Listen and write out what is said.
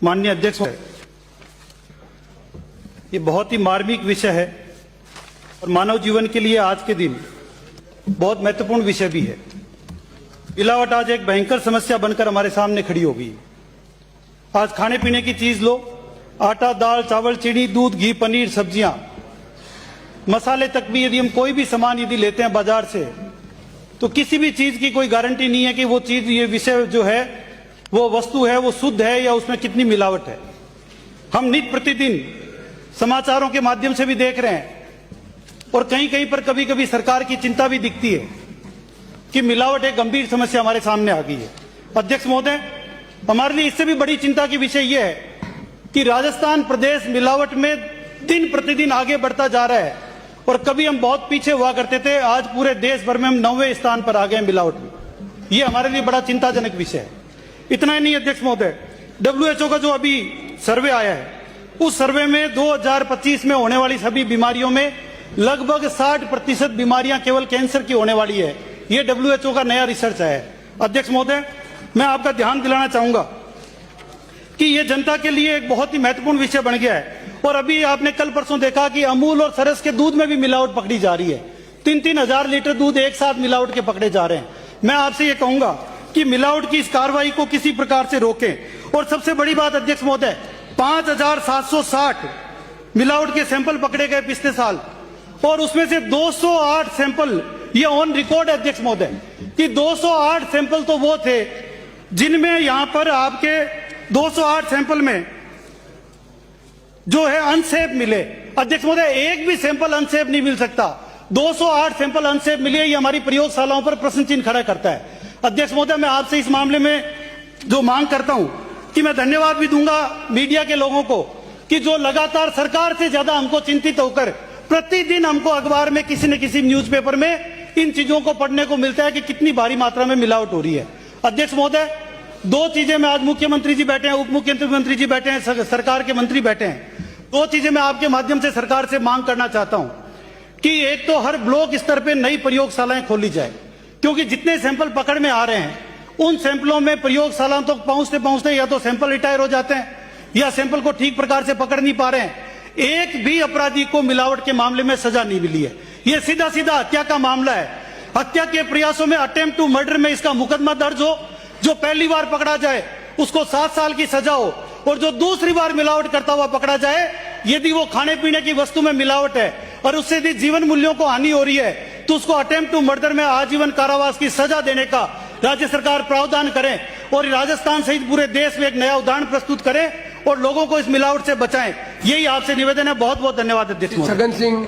माननीय अध्यक्ष, ये बहुत ही मार्मिक विषय है और मानव जीवन के लिए आज के दिन बहुत महत्वपूर्ण विषय भी है। मिलावट आज एक भयंकर समस्या बनकर हमारे सामने खड़ी हो गई। आज खाने पीने की चीज लो, आटा, दाल, चावल, चीनी, दूध, घी, पनीर, सब्जियां, मसाले तक भी यदि हम कोई भी सामान यदि लेते हैं बाजार से, तो किसी भी चीज की कोई गारंटी नहीं है कि वो चीज, ये विषय जो है, वो वस्तु है, वो शुद्ध है या उसमें कितनी मिलावट है। हम नित्य प्रतिदिन समाचारों के माध्यम से भी देख रहे हैं और कहीं कहीं पर कभी कभी सरकार की चिंता भी दिखती है कि मिलावट एक गंभीर समस्या हमारे सामने आ गई है। अध्यक्ष महोदय, हमारे लिए इससे भी बड़ी चिंता की विषय यह है कि राजस्थान प्रदेश मिलावट में दिन प्रतिदिन आगे बढ़ता जा रहा है और कभी हम बहुत पीछे हुआ करते थे, आज पूरे देश भर में हम 9वें स्थान पर आ गए मिलावट में। यह हमारे लिए बड़ा चिंताजनक विषय है। इतना ही नहीं अध्यक्ष महोदय, WHO का जो अभी सर्वे आया है, उस सर्वे में 2025 में होने वाली सभी बीमारियों में लगभग 60% बीमारियां केवल कैंसर की होने वाली है। यह WHO का नया रिसर्च है। अध्यक्ष महोदय, मैं आपका ध्यान दिलाना चाहूंगा कि यह जनता के लिए एक बहुत ही महत्वपूर्ण विषय बन गया है और अभी आपने कल परसों देखा कि अमूल और सरस के दूध में भी मिलावट पकड़ी जा रही है। 3-3 हजार लीटर दूध एक साथ मिलावट के पकड़े जा रहे हैं। मैं आपसे यह कहूंगा कि मिलावट की इस कार्रवाई को किसी प्रकार से रोकें। और सबसे बड़ी बात अध्यक्ष महोदय, 5760 मिलावट के सैंपल पकड़े गए पिछले साल और उसमें से 208 सैंपल, ये ऑन रिकॉर्ड है अध्यक्ष महोदय, कि 208 सैंपल तो वो थे जिनमें यहां पर आपके 208 सैंपल में जो है अनसेफ मिले। अध्यक्ष महोदय, एक भी सैंपल अनसेफ नहीं मिल सकता। 208 सैंपल अनसेफ मिले, ये हमारी प्रयोगशालाओं पर प्रश्न चिन्ह खड़ा करता है। अध्यक्ष महोदय, मैं आपसे इस मामले में जो मांग करता हूं कि मैं धन्यवाद भी दूंगा मीडिया के लोगों को कि जो लगातार सरकार से ज्यादा हमको चिंतित होकर प्रतिदिन हमको अखबार में किसी न किसी न्यूज़पेपर में इन चीजों को पढ़ने को मिलता है कि कितनी भारी मात्रा में मिलावट हो रही है। अध्यक्ष महोदय, दो चीजें मैं, आज मुख्यमंत्री जी बैठे हैं, उप मुख्यमंत्री जी बैठे हैं, सरकार के मंत्री बैठे हैं, दो चीजें मैं आपके माध्यम से सरकार से मांग करना चाहता हूं कि एक तो हर ब्लॉक स्तर पर नई प्रयोगशालाएं खोली जाए, क्योंकि जितने सैंपल पकड़ में आ रहे हैं उन सैंपलों में प्रयोगशालाओं तक पहुंचते पहुंचते या तो सैंपल रिटायर हो जाते हैं या सैंपल को ठीक प्रकार से पकड़ नहीं पा रहे हैं। एक भी अपराधी को मिलावट के मामले में सजा नहीं मिली है। यह सीधा सीधा हत्या का मामला है। हत्या के प्रयासों में, अटेम्प्ट टू मर्डर में इसका मुकदमा दर्ज हो, जो पहली बार पकड़ा जाए उसको 7 साल की सजा हो और जो दूसरी बार मिलावट करता हुआ पकड़ा जाए, यदि वो खाने पीने की वस्तु में मिलावट है और उससे यदि जीवन मूल्यों को हानि हो रही है, तो उसको अटेम्प्ट टू मर्डर में आजीवन कारावास की सजा देने का राज्य सरकार प्रावधान करें और राजस्थान सहित पूरे देश में एक नया उदाहरण प्रस्तुत करें और लोगों को इस मिलावट से बचाएं। यही आपसे निवेदन है। बहुत बहुत धन्यवाद अध्यक्ष। छगन सिंह।